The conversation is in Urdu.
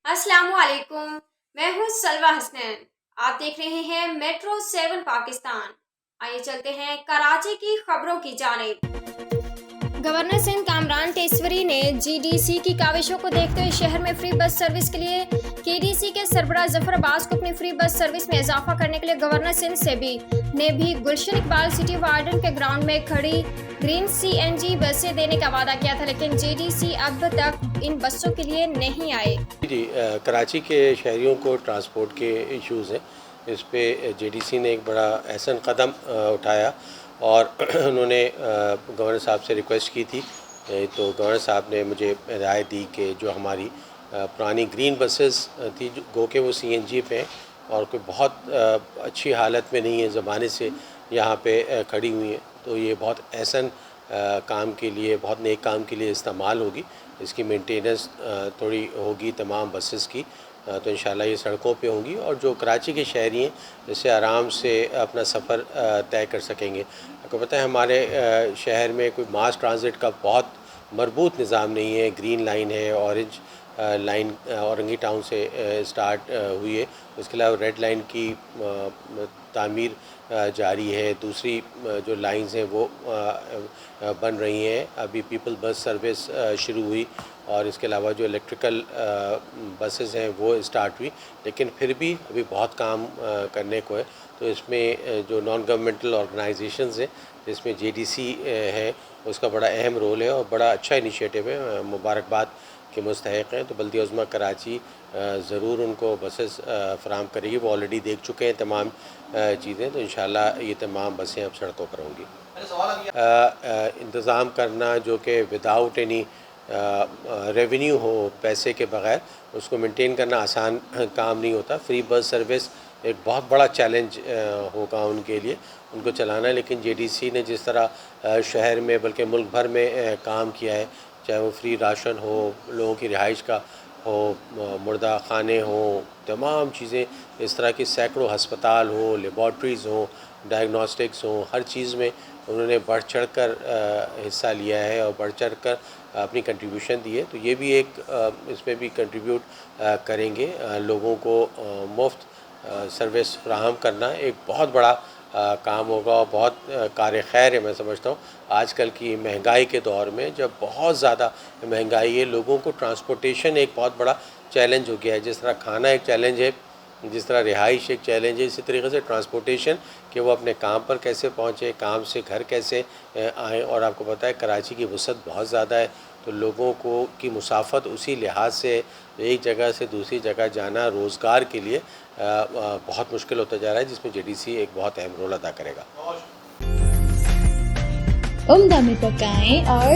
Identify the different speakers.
Speaker 1: السلام علیکم، میں ہوں سلوہ حسنین۔ آپ دیکھ رہے ہیں میٹرو 7 پاکستان۔ آئیے چلتے ہیں کراچی کی خبروں کی جانب۔ گورنر سندھ کامران ٹیسوری نے جی ڈی سی کی کاوشوں کو دیکھتے ہوئے شہر میں فری بس سروس کے لیے کے ڈی سی کے سربراہ ظفر عباس کو اپنی فری بس سروس میں اضافہ کرنے کے لیے گورنر سندھ سے نے بھی گلشن اقبال سٹی وارڈن کے گراؤنڈ میں کھڑی گرین سی این جی بسیں دینے کا وعدہ کیا تھا، لیکن جی ڈی سی اب تک ان بسوں کے لیے نہیں آئے۔
Speaker 2: جی، کراچی کے شہریوں کو ٹرانسپورٹ کے ایشوز ہیں، اس پہ جے ڈی سی نے ایک بڑا احسن قدم اٹھایا اور انہوں نے گورنر صاحب سے ریکویسٹ کی تھی، تو گورنر صاحب نے مجھے ہدایت دی کہ جو ہماری پرانی گرین بسز تھی گو کہ وہ سی این جی پہ ہیں اور کوئی بہت اچھی حالت میں نہیں ہے، زمانے سے یہاں پہ کھڑی ہوئی ہیں، تو یہ بہت احسن کام کے لیے، بہت نیک کام کے لیے استعمال ہوگی۔ اس کی مینٹیننس تھوڑی ہوگی تمام بسز کی، تو انشاءاللہ یہ سڑکوں پہ ہوں گی اور جو کراچی کے شہری ہیں اسے آرام سے اپنا سفر طے کر سکیں گے۔ آپ کو پتہ ہے ہمارے شہر میں کوئی ماس ٹرانزٹ کا بہت مربوط نظام نہیں ہے۔ گرین لائن ہے، اورنج لائن اورنگی ٹاؤن سے سٹارٹ ہوئی ہے، اس کے علاوہ ریڈ لائن کی تعمیر جاری ہے، دوسری جو لائنز ہیں وہ بن رہی ہیں، ابھی پیپل بس سروس شروع ہوئی اور اس کے علاوہ جو الیکٹریکل بسز ہیں وہ اسٹارٹ ہوئی، لیکن پھر بھی ابھی بہت کام کرنے کو ہے۔ تو اس میں جو نان گورنمنٹل آرگنائزیشنز ہیں، جس میں جے ڈی سی ہے، اس کا بڑا اہم رول ہے اور بڑا اچھا انیشیٹو ہے، مبارکباد کے مستحق ہیں۔ تو بلدیہ عظمیٰ کراچی ضرور ان کو بسز فراہم کرے گی، وہ آلریڈی دیکھ چکے ہیں تمام چیزیں، تو انشاءاللہ یہ تمام بسیں اب سڑکوں پر ہوں گی۔ انتظام کرنا جو کہ وداؤٹ اینی ریونیو ہو، پیسے کے بغیر، اس کو مینٹین کرنا آسان کام نہیں ہوتا۔ فری بس سروس ایک بہت بڑا چیلنج ہوگا ان کے لیے، ان کو چلانا ہے، لیکن جے ڈی سی نے جس طرح شہر میں بلکہ ملک بھر میں کام کیا ہے، چاہے وہ فری راشن ہو، لوگوں کی رہائش کا ہو، مردہ خانے ہوں، تمام چیزیں اس طرح کی، سینکڑوں ہسپتال ہوں، لیبارٹریز ہوں، ڈائگنوسٹکس ہوں، ہر چیز میں انہوں نے بڑھ چڑھ کر حصہ لیا ہے اور بڑھ چڑھ کر اپنی کنٹریبیوشن دی ہے، تو یہ بھی ایک اس میں بھی کنٹریبیوٹ کریں گے۔ لوگوں کو مفت سروس فراہم کرنا ایک بہت بڑا کام ہوگا اور بہت کار خیر ہے، میں سمجھتا ہوں۔ آج کل کی مہنگائی کے دور میں جب بہت زیادہ مہنگائی ہے، لوگوں کو ٹرانسپورٹیشن ایک بہت بڑا چیلنج ہو گیا ہے۔ جس طرح کھانا ایک چیلنج ہے، جس طرح رہائش ایک چیلنج ہے، اسی طریقے سے ٹرانسپورٹیشن کہ وہ اپنے کام پر کیسے پہنچے، کام سے گھر کیسے آئیں، اور آپ کو پتہ ہے کراچی کی وسعت بہت زیادہ ہے، تو لوگوں کو کی مسافت اسی لحاظ سے ایک جگہ سے دوسری جگہ جانا روزگار کے لیے بہت مشکل ہوتا جا رہا ہے، جس میں جے ڈی سی ایک بہت اہم رول ادا کرے گا۔
Speaker 3: عمدہ میں پکائیں اور